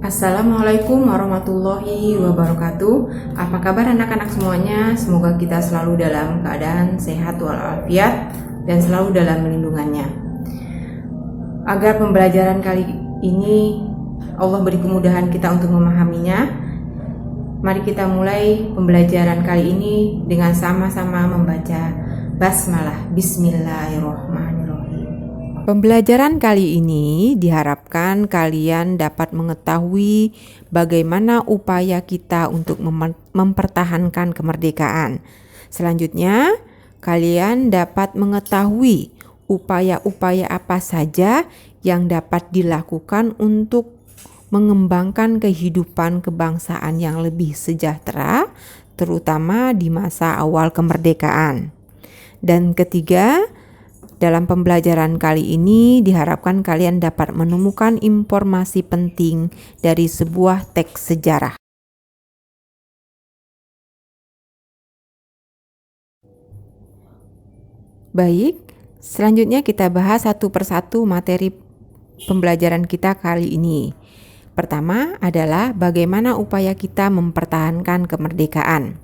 Assalamualaikum warahmatullahi wabarakatuh. Apa kabar anak-anak semuanya? Semoga kita selalu dalam keadaan sehat walafiat dan selalu dalam lindungannya. Agar pembelajaran kali ini Allah beri kemudahan kita untuk memahaminya, mari kita mulai pembelajaran kali ini dengan sama-sama membaca basmalah. Bismillahirrahmanirrahim. Pembelajaran kali ini diharapkan kalian dapat mengetahui bagaimana upaya kita untuk mempertahankan kemerdekaan. Selanjutnya, kalian dapat mengetahui upaya-upaya apa saja yang dapat dilakukan untuk mengembangkan kehidupan kebangsaan yang lebih sejahtera, terutama di masa awal kemerdekaan. Dan ketiga, dalam pembelajaran kali ini diharapkan kalian dapat menemukan informasi penting dari sebuah teks sejarah. Baik, selanjutnya kita bahas satu persatu materi pembelajaran kita kali ini. Pertama adalah bagaimana upaya kita mempertahankan kemerdekaan.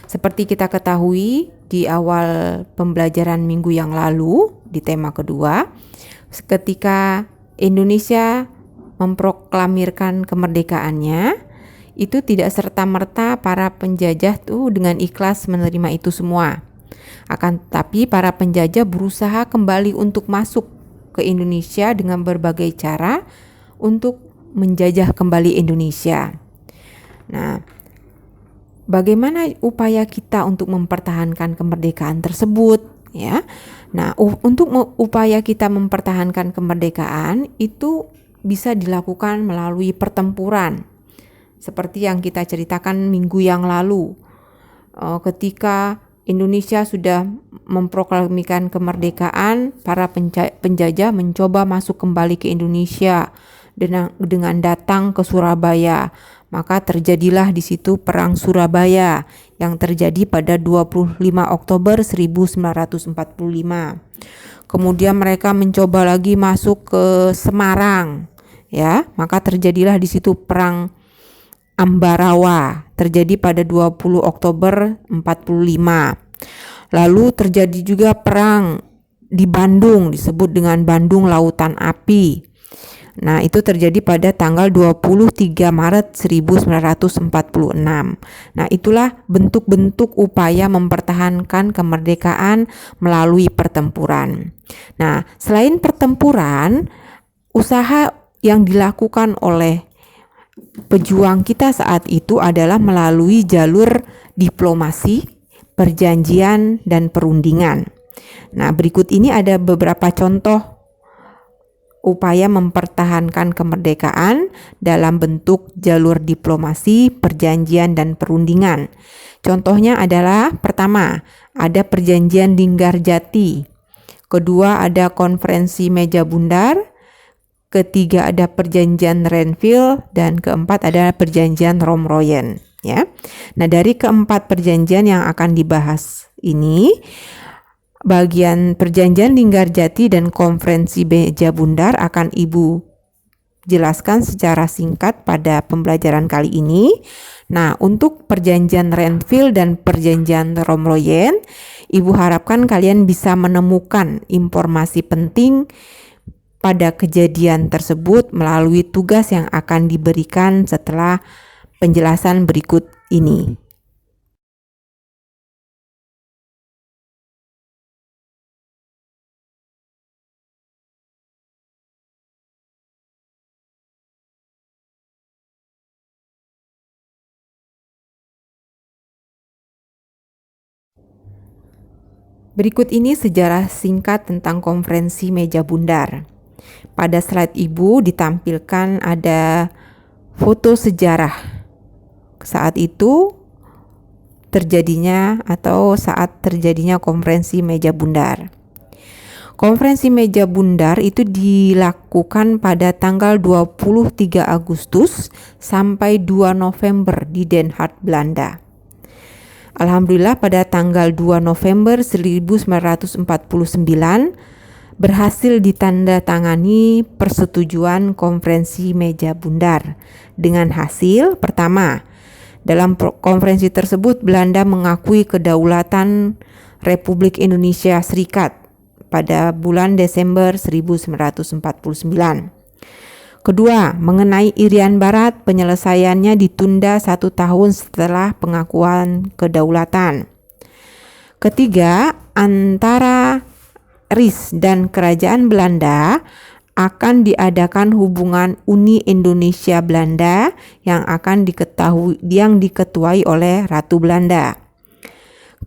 Seperti kita ketahui di awal pembelajaran minggu yang lalu di tema kedua, ketika Indonesia memproklamirkan kemerdekaannya, itu tidak serta-merta para penjajah tuh dengan ikhlas menerima itu semua. Akan tetapi para penjajah berusaha kembali untuk masuk ke Indonesia dengan berbagai cara untuk menjajah kembali Indonesia. Nah, bagaimana upaya kita untuk mempertahankan kemerdekaan tersebut, ya? Nah, untuk upaya kita mempertahankan kemerdekaan itu bisa dilakukan melalui pertempuran, seperti yang kita ceritakan minggu yang lalu, ketika Indonesia sudah memproklamirkan kemerdekaan, para penjajah mencoba masuk kembali ke Indonesia dengan datang ke Surabaya. Maka terjadilah di situ Perang Surabaya yang terjadi pada 25 Oktober 1945. Kemudian mereka mencoba lagi masuk ke Semarang, ya. Maka terjadilah di situ Perang Ambarawa, terjadi pada 20 Oktober 45. Lalu terjadi juga perang di Bandung, disebut dengan Bandung Lautan Api. Nah, itu terjadi pada tanggal 23 Maret 1946. Nah, itulah bentuk-bentuk upaya mempertahankan kemerdekaan melalui pertempuran. Nah, selain pertempuran, usaha yang dilakukan oleh pejuang kita saat itu adalah melalui jalur diplomasi, perjanjian, dan perundingan. Nah, berikut ini ada beberapa contoh upaya mempertahankan kemerdekaan dalam bentuk jalur diplomasi, perjanjian, dan perundingan. Contohnya adalah pertama, ada perjanjian Linggarjati. Kedua, ada konferensi Meja Bundar. Ketiga, ada perjanjian Renville. Dan keempat, ada perjanjian Romroyen. Ya. Nah, dari keempat perjanjian yang akan dibahas ini, bagian perjanjian Linggarjati dan konferensi Meja Bundar akan Ibu jelaskan secara singkat pada pembelajaran kali ini. Nah, untuk perjanjian Renville dan perjanjian Romroyen, Ibu harapkan kalian bisa menemukan informasi penting pada kejadian tersebut melalui tugas yang akan diberikan setelah penjelasan berikut ini. Berikut ini sejarah singkat tentang konferensi Meja Bundar. Pada slide Ibu ditampilkan ada foto sejarah saat itu terjadinya atau saat terjadinya konferensi Meja Bundar. Konferensi Meja Bundar itu dilakukan pada tanggal 23 Agustus sampai 2 November di Den Haag, Belanda. Alhamdulillah pada tanggal 2 November 1949 berhasil ditandatangani persetujuan konferensi meja bundar dengan hasil pertama, dalam konferensi tersebut Belanda mengakui kedaulatan Republik Indonesia Serikat pada bulan Desember 1949. Kedua, mengenai Irian Barat, penyelesaiannya ditunda 1 tahun setelah pengakuan kedaulatan. Ketiga, antara RIS dan Kerajaan Belanda akan diadakan hubungan Uni Indonesia Belanda yang diketuai oleh Ratu Belanda.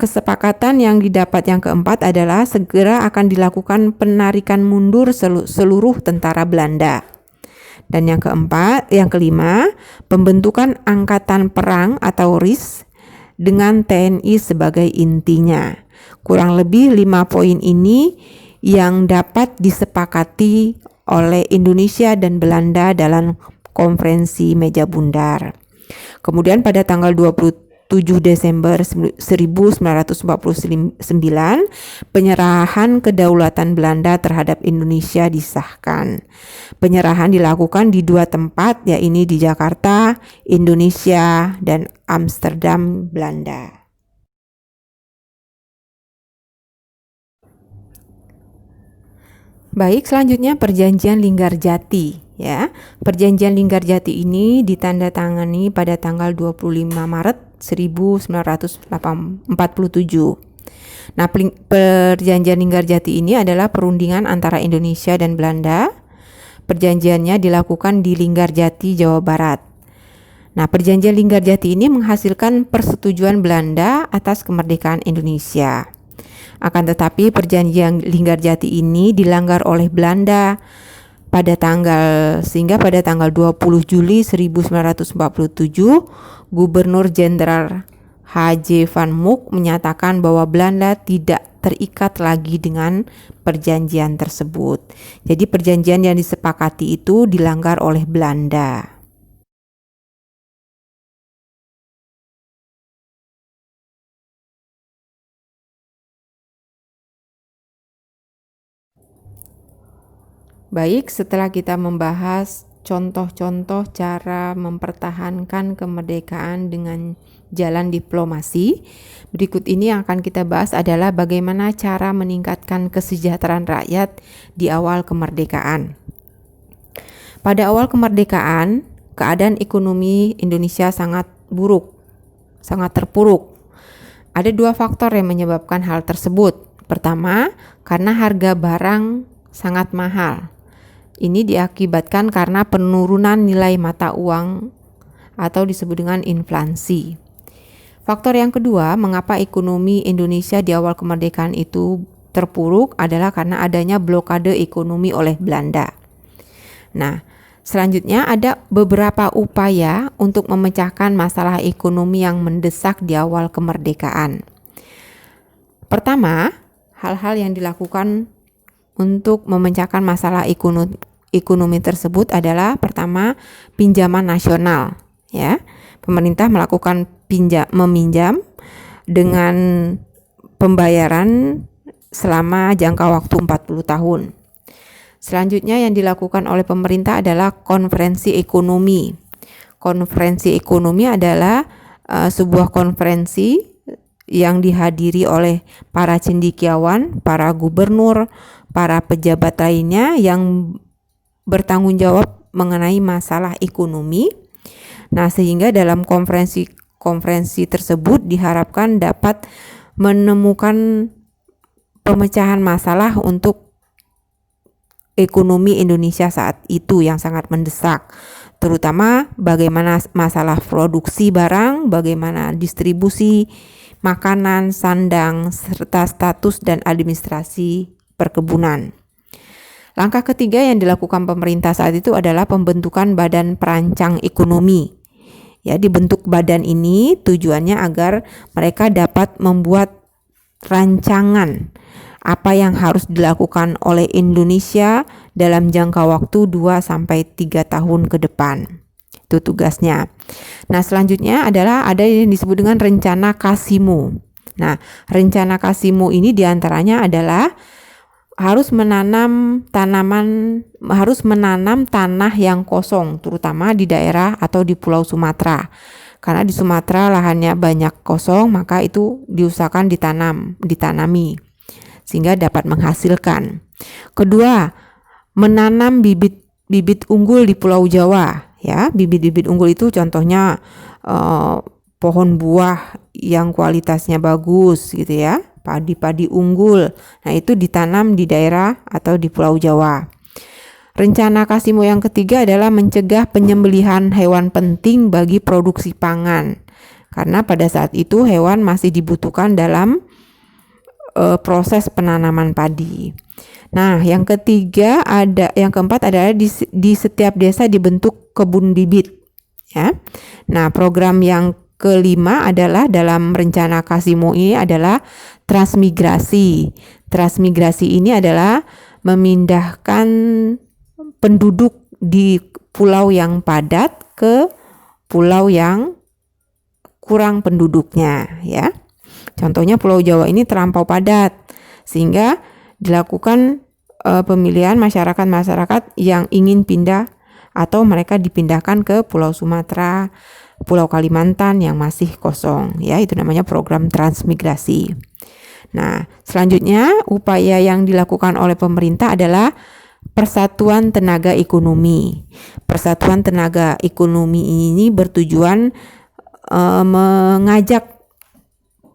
Kesepakatan yang didapat yang keempat adalah segera akan dilakukan penarikan mundur seluruh tentara Belanda. Dan yang kelima, pembentukan angkatan perang atau RIS dengan TNI sebagai intinya. Kurang lebih 5 poin ini yang dapat disepakati oleh Indonesia dan Belanda dalam konferensi meja bundar. Kemudian pada tanggal 27 Desember 1949, penyerahan kedaulatan Belanda terhadap Indonesia disahkan. Penyerahan dilakukan di 2 tempat, yaitu di Jakarta, Indonesia, dan Amsterdam, Belanda. Baik, selanjutnya Perjanjian Linggarjati. Ya, Perjanjian Linggarjati ini ditandatangani pada tanggal 25 Maret 1947. Nah, Perjanjian Linggarjati ini adalah perundingan antara Indonesia dan Belanda. Perjanjiannya dilakukan di Linggarjati, Jawa Barat. Nah, Perjanjian Linggarjati ini menghasilkan persetujuan Belanda atas kemerdekaan Indonesia. Akan tetapi Perjanjian Linggarjati ini dilanggar oleh Belanda sehingga pada tanggal 20 Juli 1947 Gubernur Jenderal H.J. Van Mook menyatakan bahwa Belanda tidak terikat lagi dengan perjanjian tersebut. Jadi perjanjian yang disepakati itu dilanggar oleh Belanda. Baik, setelah kita membahas contoh-contoh cara mempertahankan kemerdekaan dengan jalan diplomasi, berikut ini yang akan kita bahas adalah bagaimana cara meningkatkan kesejahteraan rakyat di awal kemerdekaan. Pada awal kemerdekaan, keadaan ekonomi Indonesia sangat buruk, sangat terpuruk. Ada 2 faktor yang menyebabkan hal tersebut. Pertama, karena harga barang sangat mahal. Ini diakibatkan karena penurunan nilai mata uang atau disebut dengan inflasi. Faktor yang kedua, mengapa ekonomi Indonesia di awal kemerdekaan itu terpuruk adalah karena adanya blokade ekonomi oleh Belanda. Nah, selanjutnya ada beberapa upaya untuk memecahkan masalah ekonomi yang mendesak di awal kemerdekaan. Pertama, hal-hal yang dilakukan untuk memecahkan masalah ekonomi tersebut adalah pertama, pinjaman nasional. Ya, pemerintah melakukan meminjam dengan pembayaran selama jangka waktu 40 tahun. Selanjutnya yang dilakukan oleh pemerintah adalah konferensi ekonomi. Konferensi ekonomi adalah sebuah konferensi yang dihadiri oleh para cendekiawan, para gubernur, para pejabat lainnya yang bertanggung jawab mengenai masalah ekonomi. Nah, sehingga dalam konferensi tersebut diharapkan dapat menemukan pemecahan masalah untuk ekonomi Indonesia saat itu yang sangat mendesak, terutama bagaimana masalah produksi barang, bagaimana distribusi makanan, sandang, serta status dan administrasi perkebunan. Langkah ketiga yang dilakukan pemerintah saat itu adalah pembentukan Badan Perancang Ekonomi. Ya, dibentuk badan ini tujuannya agar mereka dapat membuat rancangan apa yang harus dilakukan oleh Indonesia dalam jangka waktu 2-3 tahun ke depan. Itu tugasnya. Nah, selanjutnya adalah ada yang disebut dengan rencana Kasimu. Nah, rencana Kasimu ini diantaranya adalah harus menanam tanah yang kosong, terutama di daerah atau di Pulau Sumatera. Karena di Sumatera lahannya banyak kosong, maka itu diusahakan ditanami sehingga dapat menghasilkan. Kedua, menanam bibit unggul di Pulau Jawa, ya. Bibit-bibit unggul itu contohnya pohon buah yang kualitasnya bagus gitu ya, padi-padi unggul. Nah, itu ditanam di daerah atau di Pulau Jawa. Rencana Kasimo yang ketiga adalah mencegah penyembelihan hewan penting bagi produksi pangan. Karena pada saat itu hewan masih dibutuhkan dalam proses penanaman padi. Nah, yang keempat adalah di setiap desa dibentuk kebun bibit, ya. Nah, program yang kelima adalah dalam rencana Kasimo ini adalah transmigrasi. Transmigrasi ini adalah memindahkan penduduk di pulau yang padat ke pulau yang kurang penduduknya, ya. Contohnya Pulau Jawa ini terlampau padat sehingga dilakukan pemilihan masyarakat yang ingin pindah atau mereka dipindahkan ke Pulau Sumatera, Pulau Kalimantan yang masih kosong, ya. Itu namanya program transmigrasi. Nah, selanjutnya upaya yang dilakukan oleh pemerintah adalah Persatuan Tenaga Ekonomi. Persatuan Tenaga Ekonomi ini bertujuan mengajak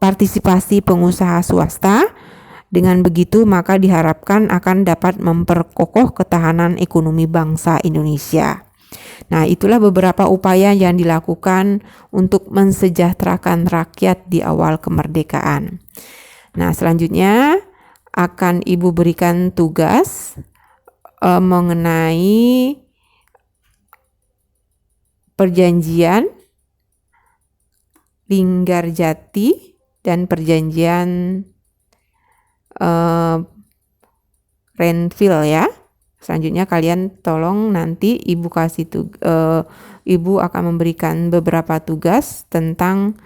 partisipasi pengusaha swasta. Dengan begitu maka diharapkan akan dapat memperkokoh ketahanan ekonomi bangsa Indonesia. Nah, itulah beberapa upaya yang dilakukan untuk mensejahterakan rakyat di awal kemerdekaan. Nah, selanjutnya akan Ibu berikan tugas mengenai perjanjian Linggarjati dan perjanjian Renville, ya. Selanjutnya kalian tolong nanti Ibu Ibu akan memberikan beberapa tugas tentang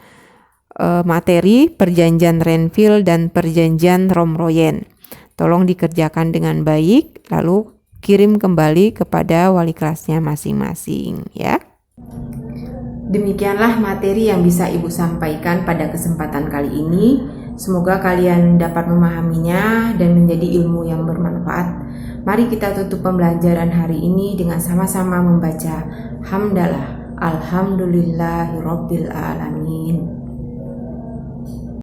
materi perjanjian Renville dan perjanjian Romroyen. Tolong dikerjakan dengan baik, lalu kirim kembali kepada wali kelasnya masing-masing, ya. Demikianlah materi yang bisa Ibu sampaikan pada kesempatan kali ini. Semoga kalian dapat memahaminya dan menjadi ilmu yang bermanfaat. Mari kita tutup pembelajaran hari ini dengan sama-sama membaca hamdalah alhamdulillahirabbil alamin.